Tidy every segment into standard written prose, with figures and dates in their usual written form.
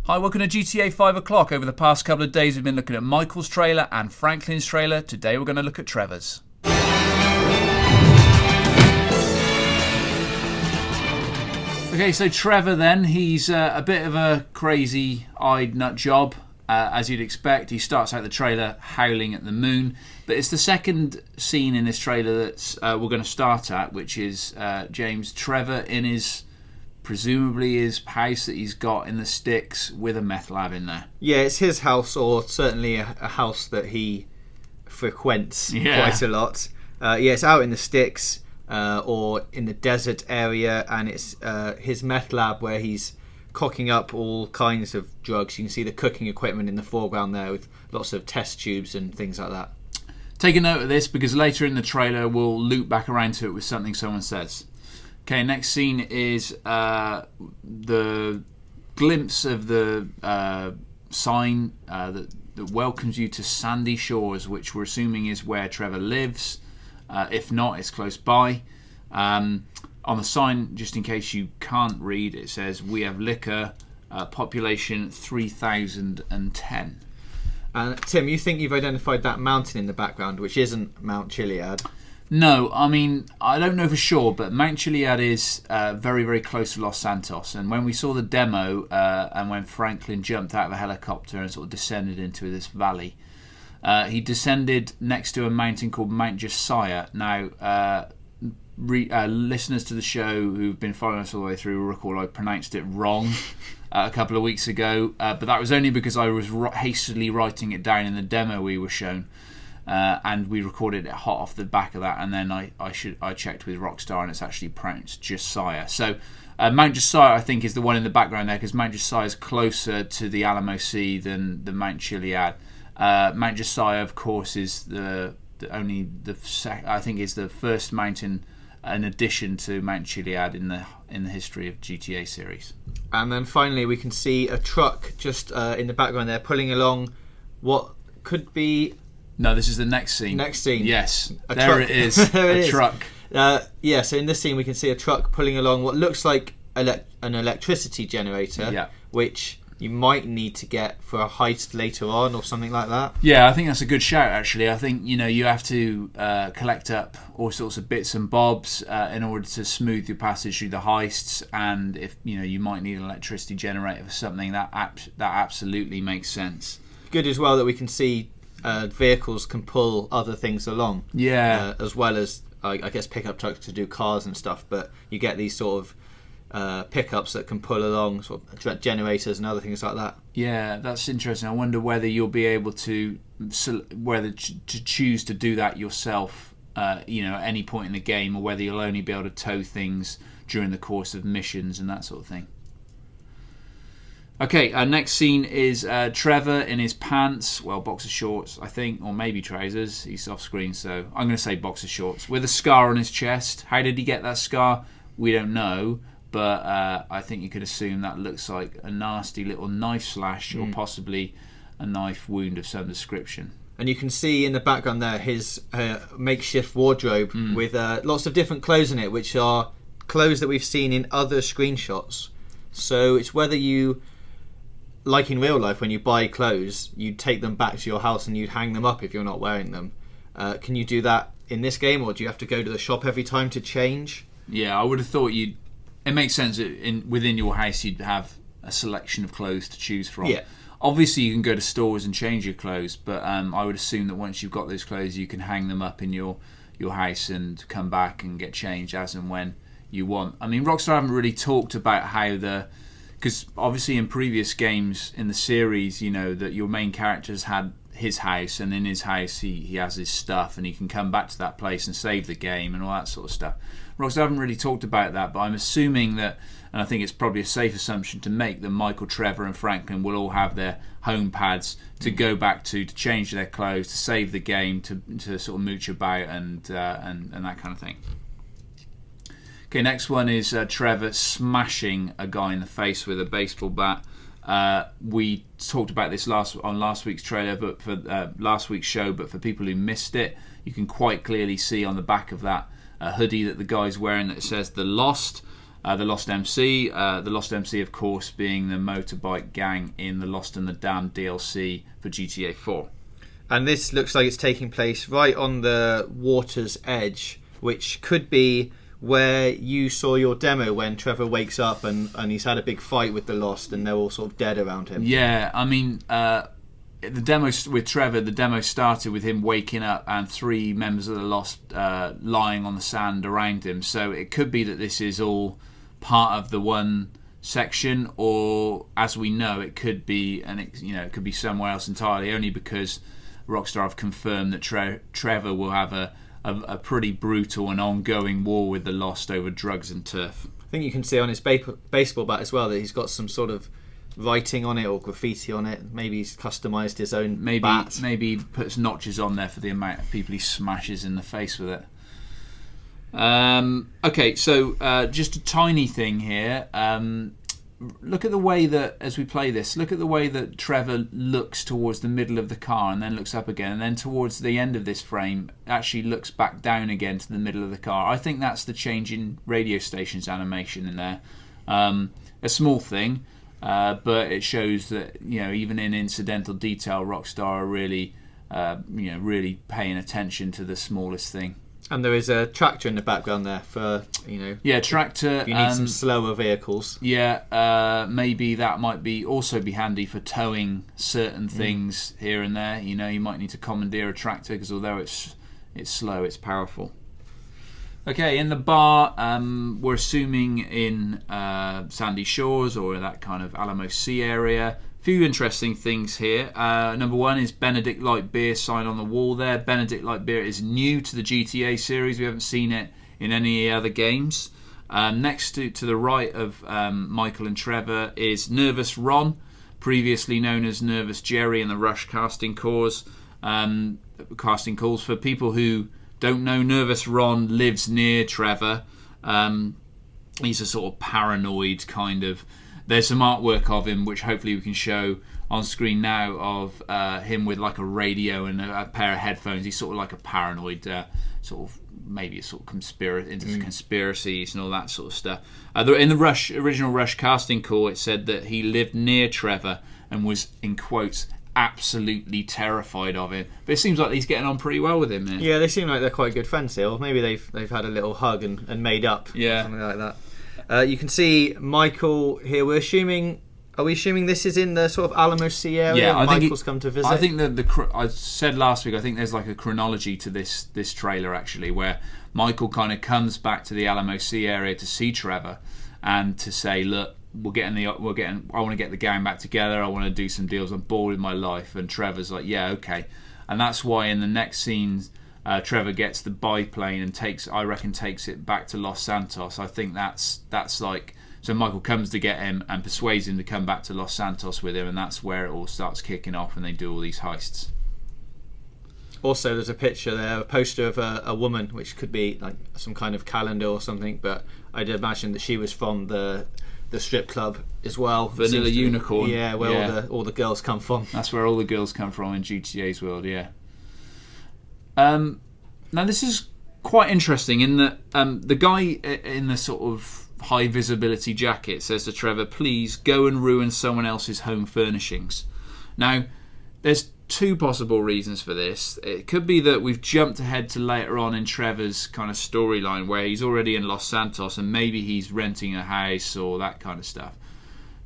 Hi, welcome to GTA 5 o'clock. Over the past couple of days we've been looking at Michael's trailer and Franklin's trailer. Today we're going to look at Trevor's. Okay, so Trevor then, he's a bit of a crazy-eyed nut job, as you'd expect. He starts out the trailer howling at the moon, but it's the second scene in this trailer that we're going to start at, which is James Trevor in his... presumably his house that he's got in the sticks with a meth lab in there. Yeah, it's his house, or certainly a house that he frequents quite a lot. It's out in the sticks or in the desert area, and it's his meth lab where he's cocking up all kinds of drugs. You can see the cooking equipment in the foreground there with lots of test tubes and things like that. Take a note of this because later in the trailer we'll loop back around to it with something someone says. Okay, next scene is the glimpse of the sign that welcomes you to Sandy Shores, which we're assuming is where Trevor lives. If not, it's close by. On the sign, just in case you can't read, it says, "We have liquor, population 3010. Tim, you think you've identified that mountain in the background, which isn't Mount Chiliad? No, I mean, I don't know for sure, but Mount Chiliad is very, very close to Los Santos. And when we saw the demo and when Franklin jumped out of a helicopter and sort of descended into this valley, he descended next to a mountain called Mount Josiah. Now, listeners to the show who've been following us all the way through will recall I pronounced it wrong a couple of weeks ago, but that was only because I was hastily writing it down in the demo we were shown. And we recorded it hot off the back of that, and then I checked with Rockstar, and it's actually pronounced Josiah. So Mount Josiah, I think, is the one in the background there, because Mount Josiah is closer to the Alamo Sea than the Mount Chiliad. Mount Josiah, of course, is the first mountain in addition to Mount Chiliad in the history of GTA series. And then finally, we can see a truck just in the background there, pulling along what could be. No, this is the next scene. Next scene. Yes, there it is. A truck. So in this scene we can see a truck pulling along what looks like an electricity generator, which you might need to get for a heist later on or something like that. Yeah, I think that's a good shout, actually. I think, you have to collect up all sorts of bits and bobs in order to smooth your passage through the heists, and if you might need an electricity generator for something, that absolutely makes sense. Good as well that we can see vehicles can pull other things along, as well as I guess pickup trucks to do cars and stuff, but you get these sort of pickups that can pull along sort of generators and other things like that. Yeah, that's interesting. I wonder whether you'll be able to choose to do that yourself at any point in the game, or whether you'll only be able to tow things during the course of missions and that sort of thing. Okay, next scene is Trevor in his pants, boxer shorts, I think, or maybe trousers. He's off screen, so I'm going to say boxer shorts, with a scar on his chest. How did he get that scar? We don't know, but I think you could assume that looks like a nasty little knife slash, or possibly a knife wound of some description. And you can see in the background there his makeshift wardrobe with lots of different clothes in it, which are clothes that we've seen in other screenshots. So it's whether you... like in real life, when you buy clothes, you take them back to your house and you hang them up if you're not wearing them. Can you do that in this game, or do you have to go to the shop every time to change? Yeah, I would have thought it makes sense that within your house you'd have a selection of clothes to choose from. Yeah. Obviously you can go to stores and change your clothes, but I would assume that once you've got those clothes you can hang them up in your house and come back and get changed as and when you want. I mean, Rockstar haven't really talked about how because obviously in previous games in the series, that your main character's had his house, and in his house he has his stuff, and he can come back to that place and save the game and all that sort of stuff. Rockstar haven't really talked about that, but I'm assuming that, and I think it's probably a safe assumption to make, that Michael, Trevor and Franklin will all have their home pads to go back to change their clothes, to save the game, to sort of mooch about and that kind of thing. Okay, next one is Trevor smashing a guy in the face with a baseball bat. We talked about this on last week's trailer, but for last week's show. But for people who missed it, you can quite clearly see on the back of that hoodie that the guy's wearing that it says "The Lost." The Lost MC. The Lost MC, of course, being the motorbike gang in the Lost and the Damned DLC for GTA 4. And this looks like it's taking place right on the water's edge, which could be where you saw your demo when Trevor wakes up and he's had a big fight with the Lost and they're all sort of dead around him. Yeah, I mean, the demo with Trevor, the demo started with him waking up and 3 members of the Lost lying on the sand around him. So it could be that this is all part of the one section, or as we know, it could be, it could be somewhere else entirely. Only because Rockstar have confirmed that Trevor will have a pretty brutal and ongoing war with the Lost over drugs and turf. I think you can see on his baseball bat as well that he's got some sort of writing on it or graffiti on it. Maybe he's customised his own bat. Maybe he puts notches on there for the amount of people he smashes in the face with it. Okay, so just a tiny thing here. Look at the way that, as we play this, look at the way that Trevor looks towards the middle of the car and then looks up again, and then towards the end of this frame actually looks back down again to the middle of the car. I think that's the change in radio stations animation in there. A small thing, but it shows that, even in incidental detail, Rockstar are really, really paying attention to the smallest thing. And there is a tractor in the background there for, Yeah, tractor. If you need some slower vehicles. Yeah, maybe that might also be handy for towing certain things here and there. You might need to commandeer a tractor because although it's slow, it's powerful. Okay, in the bar, we're assuming in Sandy Shores or that kind of Alamo Sea area. Few interesting things here. Number one is Benedict Light Beer sign on the wall there. Benedict Light Beer is new to the GTA series. We haven't seen it in any other games. Next to the right of Michael and Trevor is Nervous Ron, previously known as Nervous Jerry in the Rush casting calls. For people who don't know, Nervous Ron lives near Trevor. He's a sort of paranoid kind of... There's some artwork of him which hopefully we can show on screen now of him with like a radio and a pair of headphones. He's sort of like a paranoid sort of, maybe a sort of conspiracies and all that sort of stuff. In the original Rush casting call, it said that he lived near Trevor and was, in quotes, absolutely terrified of him. But it seems like he's getting on pretty well with him here. Yeah, they seem like they're quite good friends here. Or maybe they've had a little hug and made up. Yeah, something like that. You can see Michael here. Are we assuming this is in the sort of Alamo Sea area? Yeah, Michael's come to visit. I think that I said last week, I think there's like a chronology to this trailer actually, where Michael kind of comes back to the Alamo Sea area to see Trevor and to say, look, I want to get the gang back together. I want to do some deals. I'm bored with my life. And Trevor's like, yeah, okay. And that's why in the next scenes, Trevor gets the biplane and takes it back to Los Santos. I think that's like, so Michael comes to get him and persuades him to come back to Los Santos with him, and that's where it all starts kicking off and they do all these heists. Also, there's a picture there, a poster of a woman, which could be like some kind of calendar or something, but I'd imagine that she was from the strip club as well. Vanilla Unicorn. Yeah, where all the girls come from. That's where all the girls come from in GTA's world, yeah. Now this is quite interesting in that the guy in the sort of high visibility jacket says to Trevor, please go and ruin someone else's home furnishings. Now there's two possible reasons for this. It could be that we've jumped ahead to later on in Trevor's kind of storyline where he's already in Los Santos and maybe he's renting a house or that kind of stuff.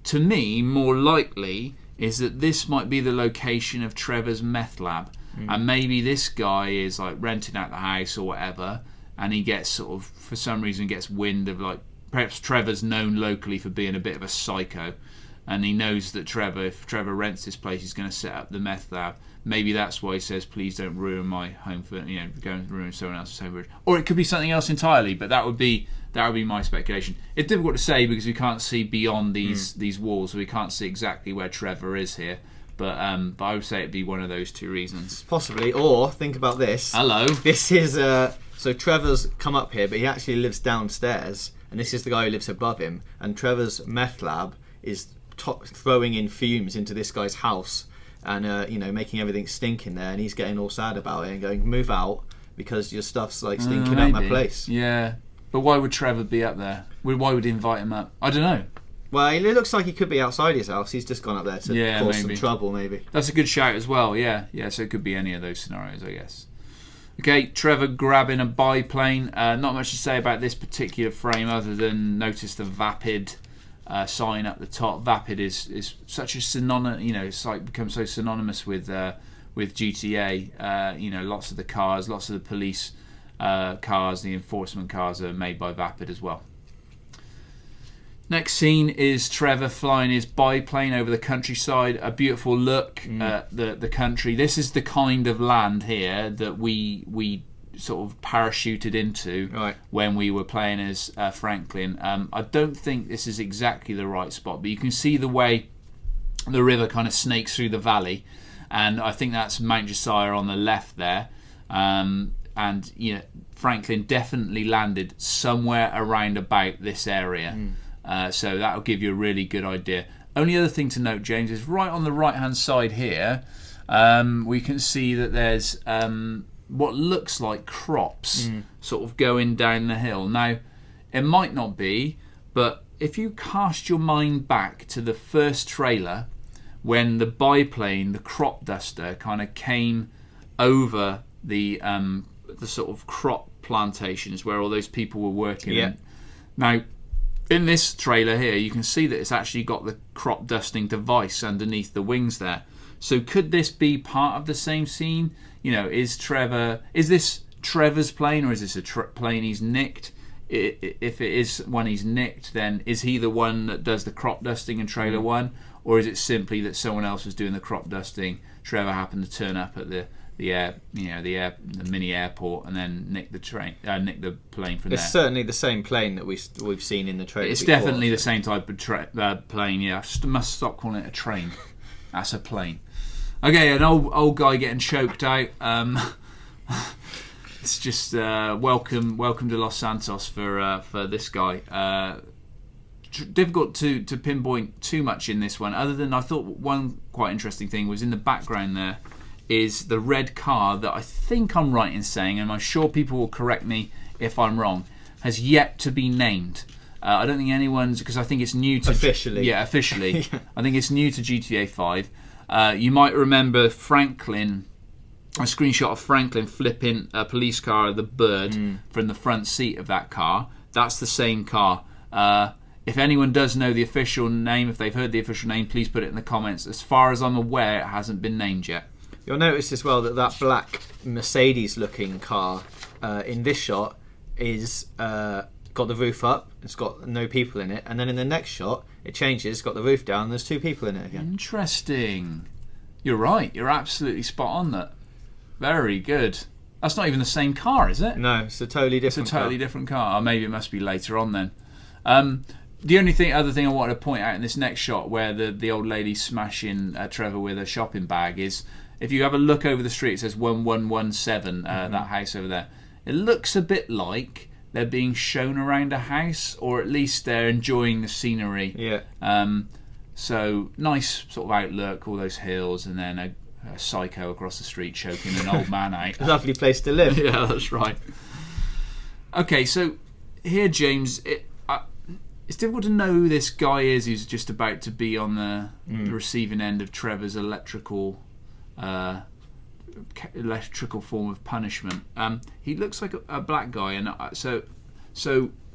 To me, more likely is that this might be the location of Trevor's meth lab. And maybe this guy is like renting out the house or whatever, and he gets sort of, for some reason, gets wind of like, perhaps Trevor's known locally for being a bit of a psycho, and he knows that if Trevor rents this place, he's going to set up the meth lab. Maybe that's why he says, please don't ruin my home for, go and ruin someone else's home. Or it could be something else entirely, but that would be my speculation. It's difficult to say because we can't see beyond these walls, so we can't see exactly where Trevor is here. But I would say it'd be one of those two reasons. Possibly. Or, think about this. Hello. This is... so Trevor's come up here, but he actually lives downstairs. And this is the guy who lives above him. And Trevor's meth lab is throwing in fumes into this guy's house. And, making everything stink in there. And he's getting all sad about it and going, move out, because your stuff's, like, stinking out my place. Yeah. But why would Trevor be up there? Why would he invite him up? I don't know. Well, it looks like he could be outside his house. He's just gone up there to cause some trouble, maybe. That's a good shout as well, yeah. Yeah, so it could be any of those scenarios, I guess. Okay, Trevor grabbing a biplane. Not much to say about this particular frame other than notice the Vapid sign up the top. Vapid is such a synonym, it's like become so synonymous with GTA. Lots of the cars, lots of the police cars, the enforcement cars are made by Vapid as well. Next scene is Trevor flying his biplane over the countryside. A beautiful look at the country. This is the kind of land here that we sort of parachuted into when we were playing as Franklin. I don't think this is exactly the right spot, but you can see the way the river kind of snakes through the valley, and I think that's Mount Josiah on the left there. Franklin definitely landed somewhere around about this area. So that'll give you a really good idea. Only other thing to note, James, is right on the right hand side here, we can see that there's what looks like crops sort of going down the hill. Now, it might not be, but if you cast your mind back to the first trailer when the biplane, the crop duster, kind of came over the sort of crop plantations where all those people were working. Yeah. Now, in this trailer here, you can see that it's actually got the crop dusting device underneath the wings there. So could this be part of the same scene? Is this Trevor's plane, or is this a plane he's nicked? If it is one he's nicked, then is he the one that does the crop dusting in trailer 1, or is it simply that someone else was doing the crop dusting? Trevor happened to turn up at the mini airport, and then nick the plane from there. It's certainly the same plane that we've seen in the trailer. It's before, definitely the same type of plane. Yeah, I must stop calling it a train. That's a plane. Okay, an old guy getting choked out. It's just welcome to Los Santos for this guy. Difficult to pinpoint too much in this one, other than I thought one quite interesting thing was in the background there is the red car that I think I'm right in saying, and I'm sure people will correct me if I'm wrong, has yet to be named. I don't think anyone's, because I think it's new to... Officially. Officially. Yeah. I think it's new to GTA 5. You might remember Franklin, a screenshot of Franklin flipping a police car of the bird from the front seat of that car. That's the same car. If anyone does know the official name, if they've heard the official name, please put it in the comments. As far as I'm aware, it hasn't been named yet. You'll notice as well that black Mercedes-looking car in this shot is got the roof up. It's got no people in it, and then in the next shot, it changes. It's got the roof down. And there's 2 people in it again. Interesting. You're right. You're absolutely spot on. That. Very good. That's not even the same car, is it? No, it's a totally different. It's a totally different car. Or maybe it must be later on then. The other thing I wanted to point out in this next shot, where the old lady smashing Trevor with a shopping bag, is. If you have a look over the street, it says 1117, that house over there. It looks a bit like they're being shown around a house, or at least they're enjoying the scenery. Yeah. So nice sort of outlook, all those hills, and then a psycho across the street choking an old man out. Lovely place to live. Yeah, that's right. Okay, so here, James, it's difficult to know who this guy is who's just about to be on the receiving end of Trevor's electrical form of punishment. He looks like a black guy, and so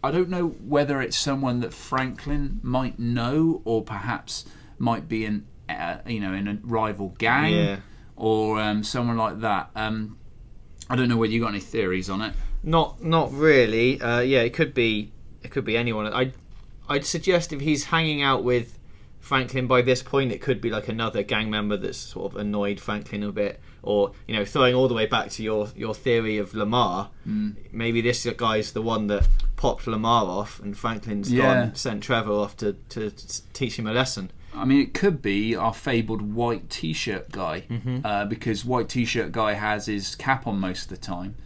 I don't know whether it's someone that Franklin might know, or perhaps might be in a rival gang, or someone like that. I don't know whether you got any theories on it. Not really. It could be anyone. I'd suggest if he's hanging out with Franklin by this point, it could be like another gang member that's sort of annoyed Franklin a bit, or throwing all the way back to your theory of Lamar. Maybe this guy's the one that popped Lamar off, and Franklin's sent Trevor off to teach him a lesson. I mean, it could be our fabled white t-shirt guy, because white t-shirt guy has his cap on most of the time,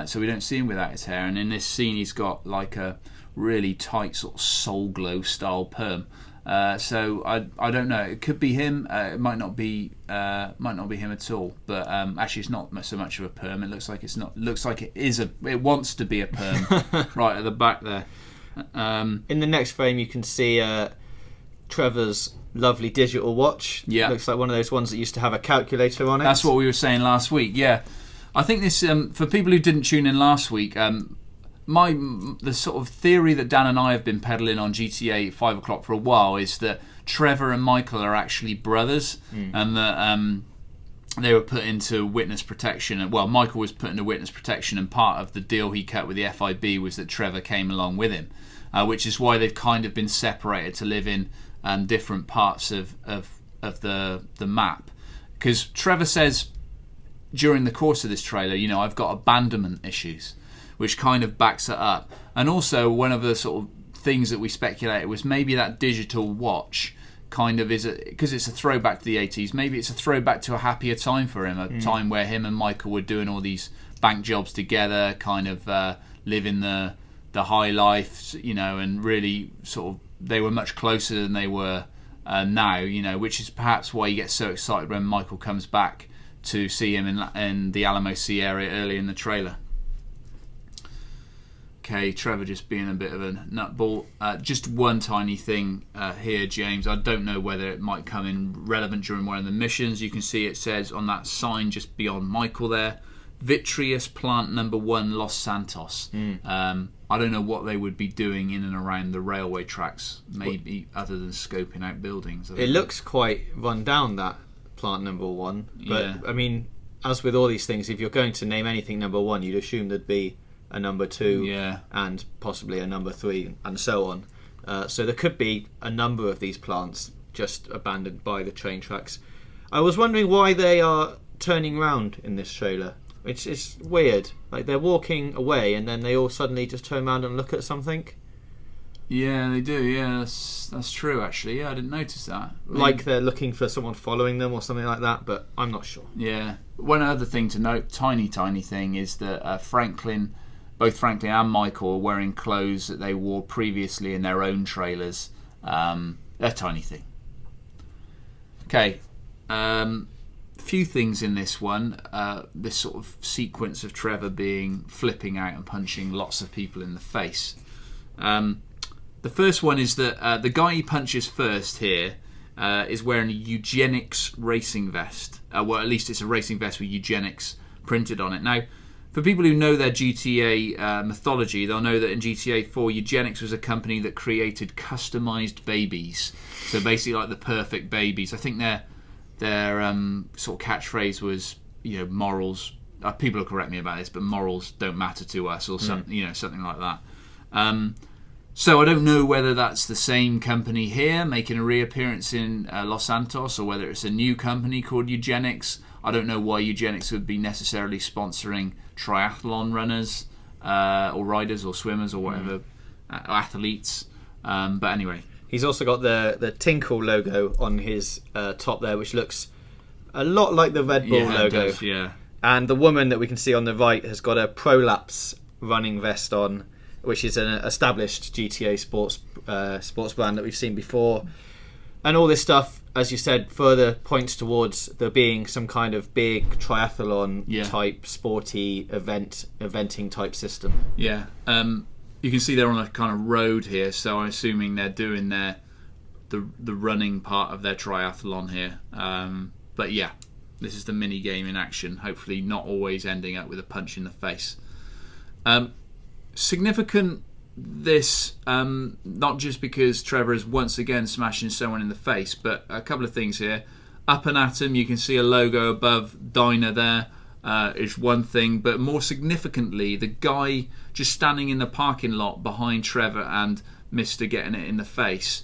so we don't see him without his hair. And in this scene, he's got like a really tight sort of Soul Glow style perm. So I don't know. It could be him. It might not be him at all. But actually, it's not so much of a perm. It looks like it's not. Looks like it is a. It wants to be a perm right at the back there. In the next frame, you can see Trevor's lovely digital watch. Yeah, looks like one of those ones that used to have a calculator on it. That's what we were saying last week. Yeah, I think this for people who didn't tune in last week. The sort of theory that Dan and I have been peddling on GTA 5 o'clock for a while is that Trevor and Michael are actually brothers, and that they were put into witness protection. Well, Michael was put into witness protection, and part of the deal he cut with the FIB was that Trevor came along with him, which is why they've kind of been separated to live in different parts of the map. Because Trevor says during the course of this trailer, I've got abandonment issues, which kind of backs it up. And also, one of the sort of things that we speculated was maybe that digital watch kind of is, because it's a throwback to the 80s, maybe it's a throwback to a happier time for him, a time where him and Michael were doing all these bank jobs together, kind of living the high life, and really sort of, they were much closer than they were now, which is perhaps why you get so excited when Michael comes back to see him in the Alamo Sea area early in the trailer. Okay, Trevor just being a bit of a nutball. Just one tiny thing here, James. I don't know whether it might come in relevant during one of the missions. You can see it says on that sign just beyond Michael there, Vitreous Plant Number 1, Los Santos. I don't know what they would be doing in and around the railway tracks, maybe other than scoping out buildings. It looks quite run down, that Plant Number 1. But, yeah. I mean, as with all these things, if you're going to name anything number 1, you'd assume there'd be a number 2, and possibly a number 3, and so on. So there could be a number of these plants just abandoned by the train tracks. I was wondering why they are turning round in this trailer. It's weird. Like, they're walking away and then they all suddenly just turn around and look at something. Yeah, they do. Yeah, that's true, actually. Yeah, I didn't notice that. Like they're looking for someone following them or something like that, but I'm not sure. Yeah. One other thing to note, tiny thing, is that both Franklin and Michael are wearing clothes that they wore previously in their own trailers. A tiny thing. Okay. Few things in this one. This sort of sequence of Trevor flipping out and punching lots of people in the face. The first one is that the guy he punches first here is wearing a Eugenics racing vest. Well, at least it's a racing vest with Eugenics printed on it. Now, for people who know their GTA mythology, they'll know that in GTA 4, Eugenics was a company that created customised babies. So basically like the perfect babies. I think their sort of catchphrase was, morals. People will correct me about this, but morals don't matter to us, or something like that. So I don't know whether that's the same company here making a reappearance in Los Santos, or whether it's a new company called Eugenics. I don't know why Eugenics would be necessarily sponsoring triathlon runners or riders or swimmers or whatever, athletes. But anyway. He's also got the Tinkle logo on his top there, which looks a lot like the Red Bull logo. It does, yeah. And the woman that we can see on the right has got a Prolapse running vest on, which is an established GTA sports brand that we've seen before. And all this stuff, as you said, further points towards there being some kind of big triathlon type sporty eventing type system. Yeah. You can see they're on a kind of road here, so I'm assuming they're doing the running part of their triathlon here. But yeah, this is the mini game in action. Hopefully, not always ending up with a punch in the face. Significant. This not just because Trevor is once again smashing someone in the face, but a couple of things here. Up and at him, you can see a logo above Diner there. Is one thing, but more significantly, the guy just standing in the parking lot behind Trevor and Mr. getting it in the face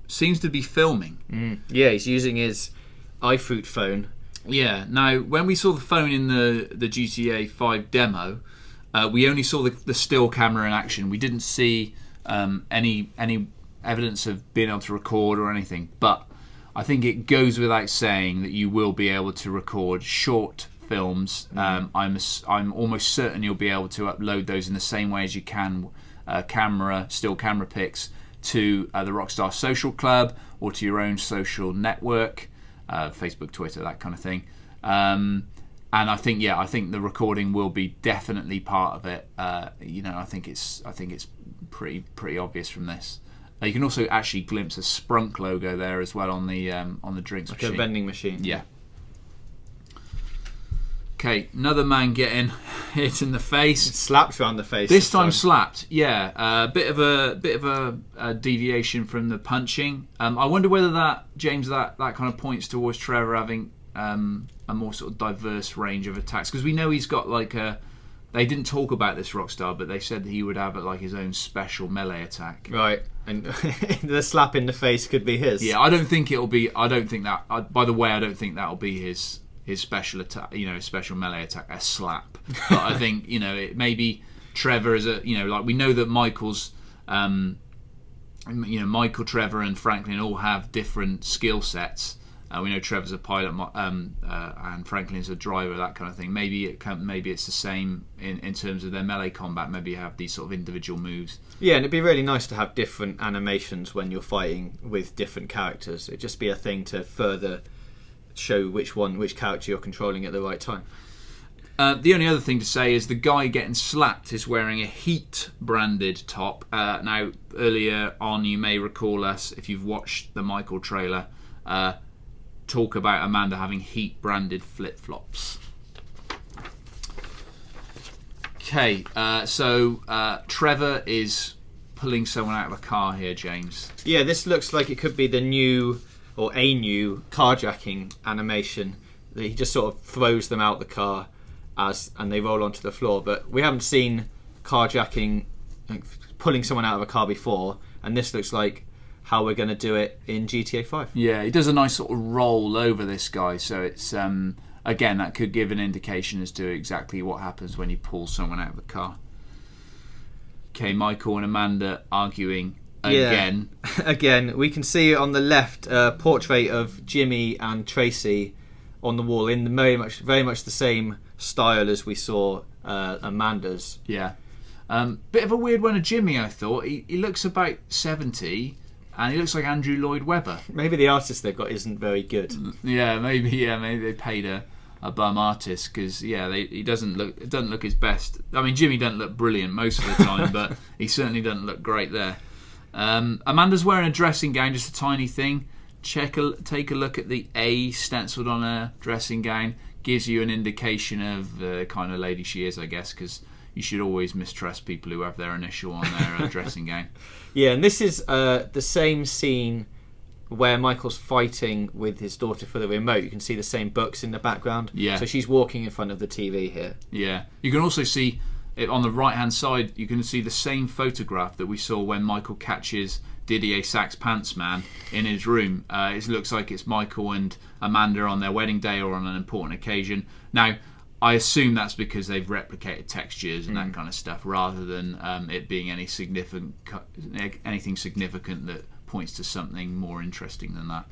seems to be filming. Yeah, he's using his iFruit phone. Yeah. Now, when we saw the phone in the GTA 5 demo, we only saw the still camera in action. We didn't see any evidence of being able to record or anything. But I think it goes without saying that you will be able to record short films. I'm almost certain you'll be able to upload those in the same way as you can still camera pics to the Rockstar Social Club or to your own social network, Facebook, Twitter, that kind of thing. And I think the recording will be definitely part of it. I think it's pretty obvious from this. You can also actually glimpse a Sprunk logo there as well on the drinks machine. Like a vending machine. Yeah. Okay, another man getting hit in the face. Slapped around the face. This time slapped. Yeah, a bit of a deviation from the punching. I wonder whether that kind of points towards Trevor having a more sort of diverse range of attacks, because we know he's got like a. They didn't talk about this Rockstar, but they said that he would have like his own special melee attack. Right, and the slap in the face could be his. Yeah, I don't think it'll be. I don't think that. By the way, I don't think that'll be his special attack. His special melee attack, a slap. But I think it maybe Trevor is a like we know that Michael's. Michael, Trevor, and Franklin all have different skill sets. We know Trevor's a pilot and Franklin's a driver, that kind of thing. Maybe it's the same in terms of their melee combat. Maybe you have these sort of individual moves. Yeah, and it'd be really nice to have different animations when you're fighting with different characters. It'd just be a thing to further show which character you're controlling at the right time. The only other thing to say is the guy getting slapped is wearing a Heat branded top. Now, earlier on, you may recall us, if you've watched the Michael trailer, talk about Amanda having Heat branded flip-flops. Okay, so Trevor is pulling someone out of a car here, James. Yeah, this looks like it could be a new carjacking animation. He just sort of throws them out the car and they roll onto the floor. But we haven't seen carjacking, like, pulling someone out of a car before, and this looks like how we're going to do it in GTA 5. Yeah, he does a nice sort of roll over this guy, so it's again, that could give an indication as to exactly what happens when you pull someone out of the car. Okay, Michael and Amanda arguing again. Yeah. Again, we can see on the left a portrait of Jimmy and Tracy on the wall in very much the same style as we saw Amanda's. Yeah. Bit of a weird one of Jimmy, I thought. He looks about 70. And he looks like Andrew Lloyd Webber. Maybe the artist they've got isn't very good. Yeah, maybe they paid a bum artist, because it doesn't look his best. I mean, Jimmy doesn't look brilliant most of the time, but he certainly doesn't look great there. Amanda's wearing a dressing gown, just a tiny thing. Take a look at the A stenciled on her dressing gown. Gives you an indication of the kind of lady she is, I guess, because you should always mistrust people who have their initial on their dressing gown. Yeah, and this is the same scene where Michael's fighting with his daughter for the remote. You can see the same books in the background. Yeah. So she's walking in front of the TV here. Yeah. You can also see it on the right-hand side, you can see the same photograph that we saw when Michael catches Didier Sacks Pants Man in his room. It looks like it's Michael and Amanda on their wedding day or on an important occasion. Now, I assume that's because they've replicated textures and that kind of stuff, rather than it being anything significant that points to something more interesting than that.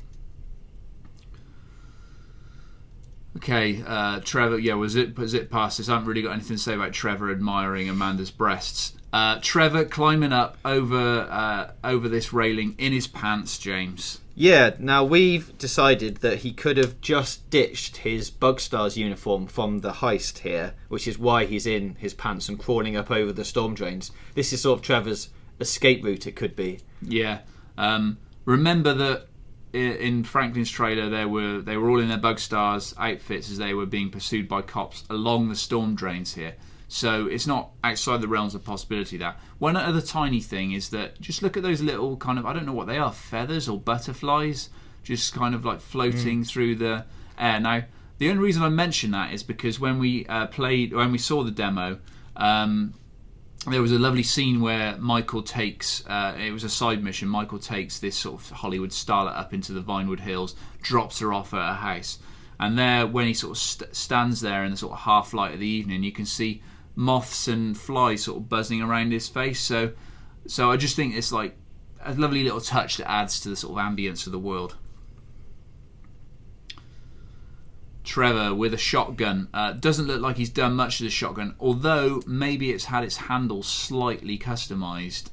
Okay, Trevor. Yeah, was it past this? I haven't really got anything to say about Trevor admiring Amanda's breasts. Trevor climbing up over this railing in his pants, James. Yeah, now we've decided that he could have just ditched his Bugstars uniform from the heist here, which is why he's in his pants and crawling up over the storm drains. This is sort of Trevor's escape route, it could be. Yeah. Remember that in Franklin's trailer they were all in their Bugstars outfits as they were being pursued by cops along the storm drains here. So it's not outside the realms of possibility that. One other tiny thing is that just look at those little kind of, I don't know what they are, feathers or butterflies, just kind of like floating through the air. Now, the only reason I mention that is because when we saw the demo, there was a lovely scene where Michael takes, it was a side mission, Michael takes this sort of Hollywood starlet up into the Vinewood Hills, drops her off at her house. And there, when he sort of stands there in the sort of half light of the evening, you can see moths and flies sort of buzzing around his face. So I just think it's like a lovely little touch that adds to the sort of ambience of the world. Trevor with a shotgun. Doesn't look like he's done much to the shotgun, although maybe it's had its handle slightly customised.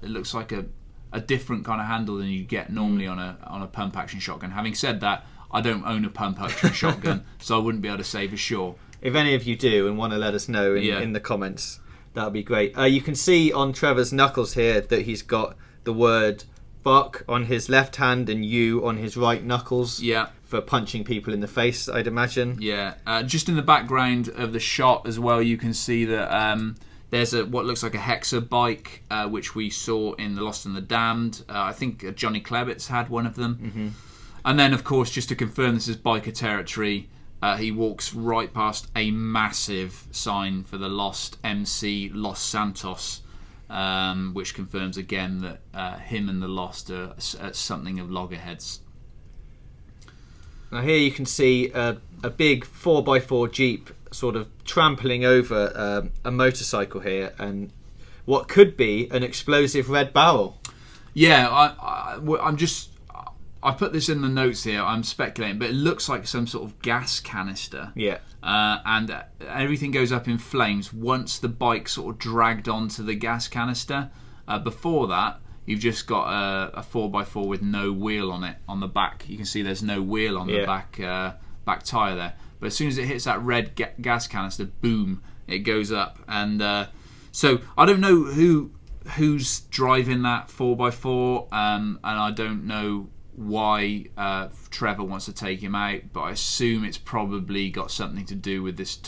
It looks like a a different kind of handle than you get normally on a pump action shotgun. Having said that, I don't own a pump action shotgun, so I wouldn't be able to say for sure. If any of you do and want to let us know in the comments, that would be great. You can see on Trevor's knuckles here that he's got the word fuck on his left hand and you on his right knuckles. Yeah. For punching people in the face, I'd imagine. Yeah. Just in the background of the shot as well, you can see that there's what looks like a Hexa bike, which we saw in The Lost and the Damned. I think Johnny Klebitz had one of them. Mm-hmm. And then, of course, just to confirm this is biker territory, he walks right past a massive sign for the Lost MC Los Santos, which confirms again that him and the Lost are at something of loggerheads. Now here you can see a big 4x4 Jeep sort of trampling over a motorcycle here, and what could be an explosive red barrel. Yeah, I put this in the notes here. I'm speculating, but it looks like some sort of gas canister. Yeah. And everything goes up in flames once the bike sort of dragged onto the gas canister. Before that, you've just got a 4x4 with no wheel on it on the back. You can see there's no wheel on the back tyre there. But as soon as it hits that red gas canister, boom, it goes up. And so I don't know who's driving that 4x4, and I don't know why Trevor wants to take him out, but I assume it's probably got something to do with this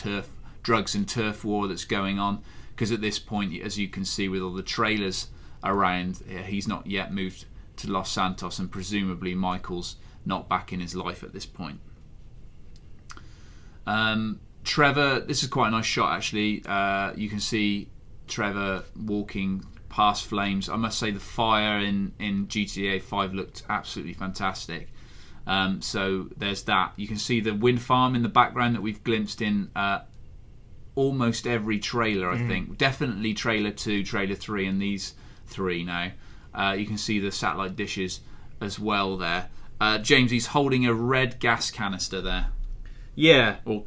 drugs and turf war that's going on, because at this point, as you can see with all the trailers around, he's not yet moved to Los Santos, and presumably Michael's not back in his life at this point. Trevor, this is quite a nice shot actually. You can see Trevor walking past flames. I must say the fire in GTA 5 looked absolutely fantastic. So there's that. You can see the wind farm in the background that we've glimpsed in almost every trailer, I think. Definitely trailer 2, trailer 3, and these 3 now. You can see the satellite dishes as well there. James, he's holding a red gas canister there. Yeah. Or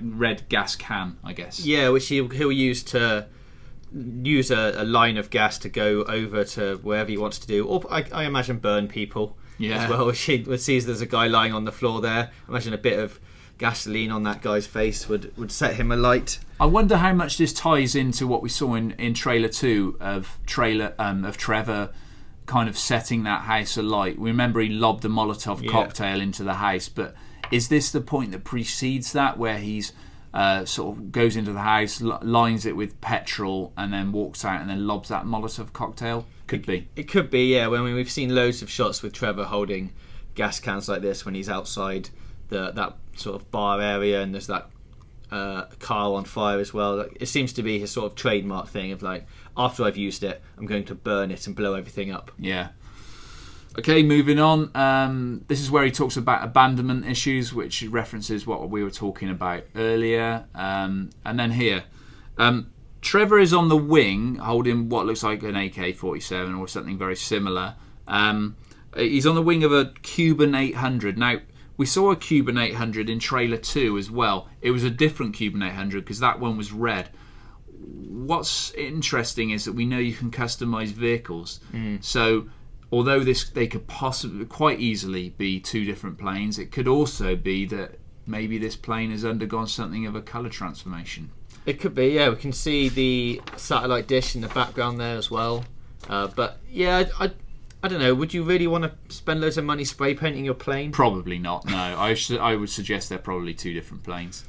red gas can, I guess. Yeah, which he'll use to use a line of gas to go over to wherever he wants to do, or I imagine burn people as well. She sees there's a guy lying on the floor there. I imagine a bit of gasoline on that guy's face would set him alight. I wonder how much this ties into what we saw in trailer 2 of Trevor kind of setting that house alight. We remember he lobbed a Molotov cocktail into the house, but is this the point that precedes that, where he's sort of goes into the house, lines it with petrol, and then walks out and then lobs that Molotov cocktail? Could be. It could be, yeah. When we've seen loads of shots with Trevor holding gas cans like this when he's outside that sort of bar area, and there's that car on fire as well. It seems to be his sort of trademark thing of like, after I've used it, I'm going to burn it and blow everything up. Yeah. Okay, moving on. This is where he talks about abandonment issues, which references what we were talking about earlier. And then here, Trevor is on the wing holding what looks like an AK-47 or something very similar. He's on the wing of a Cuban 800. Now, we saw a Cuban 800 in trailer 2 as well. It was a different Cuban 800 because that one was red. What's interesting is that we know you can customize vehicles. So although they could possibly quite easily be 2 different planes, it could also be that maybe this plane has undergone something of a colour transformation. It could be, yeah. We can see the satellite dish in the background there as well. But yeah, I don't know. Would you really want to spend loads of money spray painting your plane? Probably not, no. I would suggest they're probably 2 different planes.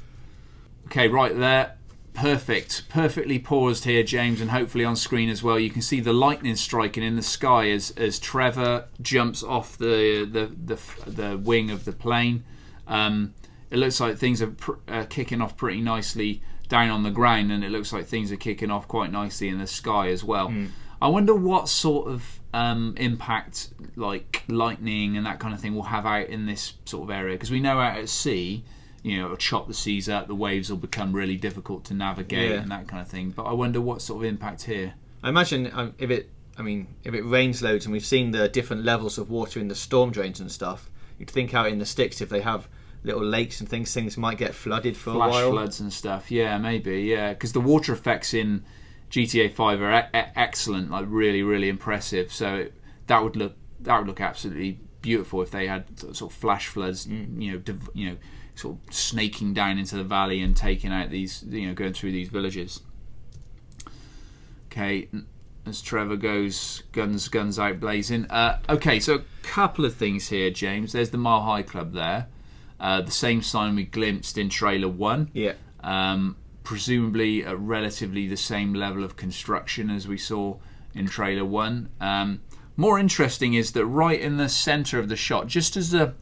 Okay, right there. Perfectly paused here, James, and hopefully on screen as well. You can see the lightning striking in the sky as Trevor jumps off the wing of the plane. It looks like things are kicking off pretty nicely down on the ground, and it looks like things are kicking off quite nicely in the sky as well. I wonder what sort of impact, like lightning and that kind of thing, will have out in this sort of area, because we know out at sea, it'll chop the seas up, the waves will become really difficult to navigate and that kind of thing. But I wonder what sort of impact here. I imagine if it rains loads, and we've seen the different levels of water in the storm drains and stuff, you'd think out in the sticks, if they have little lakes and things might get flooded for a while. Flash floods and stuff, yeah, maybe, yeah. Because the water effects in GTA 5 are excellent, like really, really impressive. So that would look absolutely beautiful if they had sort of flash floods, sort of snaking down into the valley and taking out these, going through these villages. Okay, as Trevor goes guns out blazing. Okay, so a couple of things here, James. There's the Mile High Club there. The same sign we glimpsed in trailer 1. Yeah. Presumably at relatively the same level of construction as we saw in trailer 1. More interesting is that right in the centre of the shot, just as the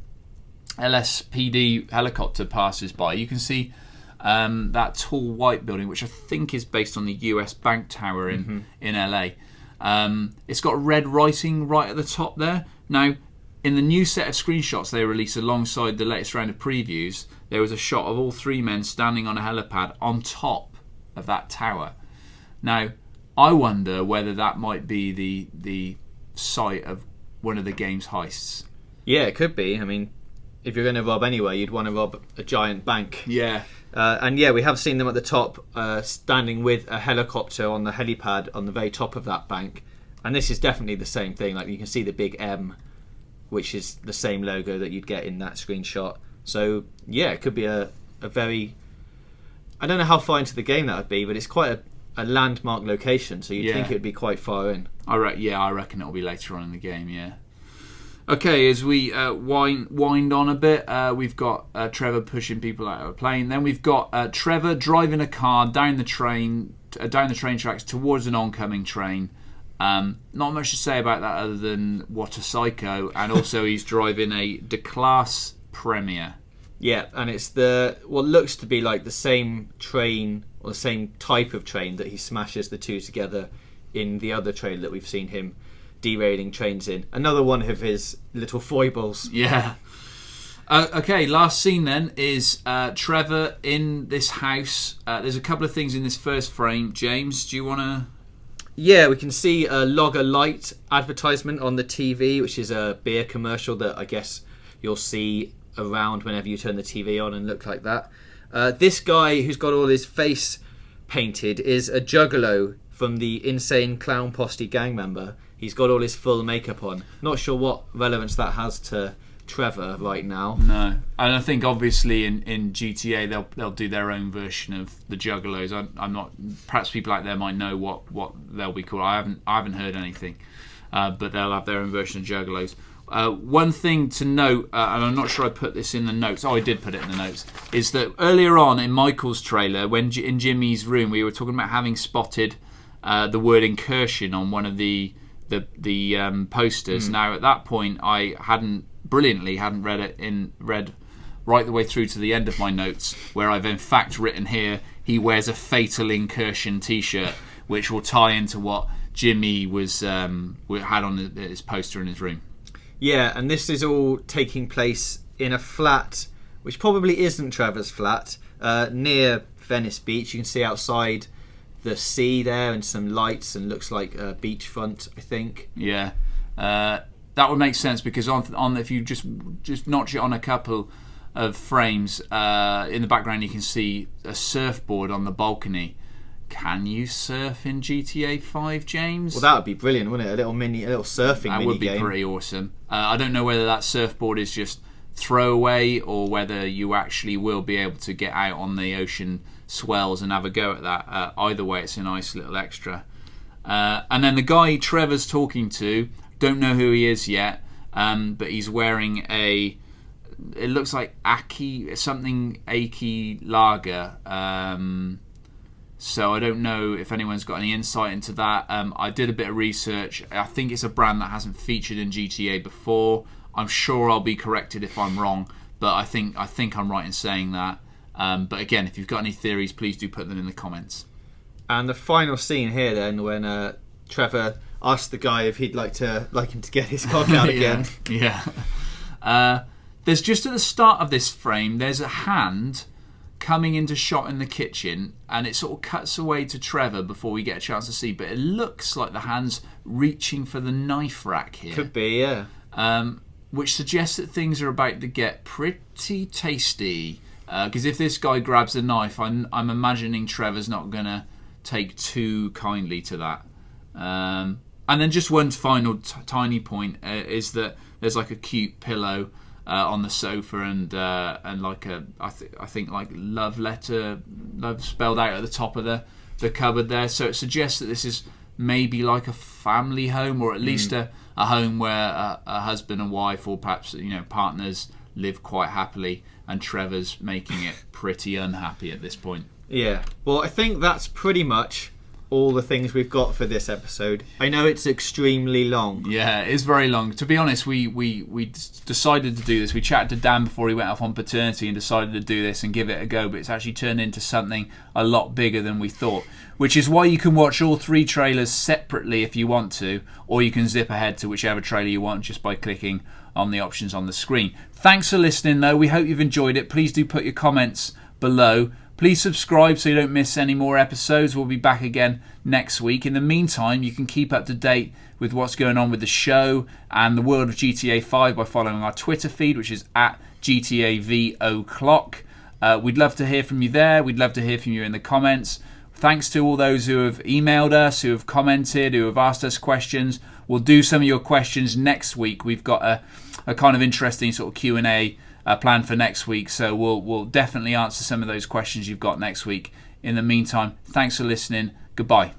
LSPD helicopter passes by, you can see that tall white building, which I think is based on the US Bank Tower in LA. It's got red writing right at the top there. Now, in the new set of screenshots they released alongside the latest round of previews, there was a shot of all 3 men standing on a helipad on top of that tower. Now, I wonder whether that might be the site of one of the game's heists. Yeah, it could be. I mean, if you're going to rob anywhere, you'd want to rob a giant bank. Yeah. And yeah, we have seen them at the top, standing with a helicopter on the helipad on the very top of that bank. And this is definitely the same thing. Like, you can see the big M, which is the same logo that you'd get in that screenshot. So yeah, it could be a very... I don't know how far into the game that would be, but it's quite a landmark location, so you'd think it would be quite far in. I reckon it'll be later on in the game, yeah. Okay, as we wind on a bit, we've got Trevor pushing people out of a plane. Then we've got Trevor driving a car down the train tracks towards an oncoming train. Not much to say about that other than what a psycho, and also he's driving a De-Class Premier. Yeah, and it's what looks to be like the same train, or the same type of train that he smashes the two together in the other train that we've seen him derailing trains in. Another one of his little foibles. Yeah. Okay, last scene then is Trevor in this house. There's a couple of things in this first frame. James, do you want to... Yeah, we can see a Logger Light advertisement on the TV, which is a beer commercial that I guess you'll see around whenever you turn the TV on and look like that. This guy who's got all his face painted is a Juggalo from the Insane Clown Posty gang member. He's got all his full makeup on. Not sure what relevance that has to Trevor right now. No, and I think obviously in GTA they'll do their own version of the Juggalos. I'm not. Perhaps people out there might know what they'll be called. I haven't heard anything, but they'll have their own version of Juggalos. One thing to note, and I'm not sure I put this in the notes. Oh, I did put it in the notes. Is that earlier on in Michael's trailer, when in Jimmy's room, we were talking about having spotted the word incursion on one of the posters. Now at that point, I hadn't read right the way through to the end of my notes, where I've in fact written here, he wears a Fatal Incursion t-shirt, which will tie into what Jimmy had on his poster in his room. Yeah, and this is all taking place in a flat, which probably isn't Trevor's flat, near Venice Beach. You can see outside the sea there and some lights, and looks like a beachfront, I think. Yeah. That would make sense, because on if you just notch it on a couple of frames, in the background you can see a surfboard on the balcony. Can you surf in GTA 5, James? Well, that would be brilliant, wouldn't it? A little surfing mini game. That would be pretty awesome. I don't know whether that surfboard is just throwaway or whether you actually will be able to get out on the ocean swells and have a go at that. Either way, it's a nice little extra. And then the guy Trevor's talking to, don't know who he is yet, but he's wearing it looks like Aki lager. So I don't know if anyone's got any insight into that. I did a bit of research. I think it's a brand that hasn't featured in GTA before. I'm sure I'll be corrected if I'm wrong, but I think I'm right in saying that. But again, if you've got any theories, please do put them in the comments. And the final scene here then, when Trevor asked the guy if he'd like him to get his cock out again. Yeah. There's just at the start of this frame, there's a hand coming into shot in the kitchen, and it sort of cuts away to Trevor before we get a chance to see, but it looks like the hand's reaching for the knife rack here. Could be, yeah. Which suggests that things are about to get pretty tasty, because if this guy grabs a knife, I'm imagining Trevor's not going to take too kindly to that. And then just one final tiny point is that there's like a cute pillow on the sofa and like I think like love spelled out at the top of the cupboard there. So it suggests that this is maybe like a family home, or at least a home where a husband and wife, or perhaps partners, live quite happily, and Trevor's making it pretty unhappy at this point. Yeah. Well, I think that's pretty much all the things we've got for this episode. I know it's extremely long. Yeah, it's very long. To be honest, we decided to do this. We chatted to Dan before he went off on paternity and decided to do this and give it a go, but it's actually turned into something a lot bigger than we thought, which is why you can watch all 3 trailers separately if you want to, or you can zip ahead to whichever trailer you want just by clicking on the options on the screen. Thanks for listening, though. We hope you've enjoyed it. Please do put your comments below. Please subscribe so you don't miss any more episodes. We'll be back again next week. In the meantime, you can keep up to date with what's going on with the show and the world of GTA 5 by following our Twitter feed, which is at GTAVOclock. We'd love to hear from you there. We'd love to hear from you in the comments. Thanks to all those who have emailed us, who have commented, who have asked us questions. We'll do some of your questions next week. We've got a kind of interesting sort of Q&A plan for next week, so we'll definitely answer some of those questions you've got next week. In the meantime, thanks for listening. Goodbye.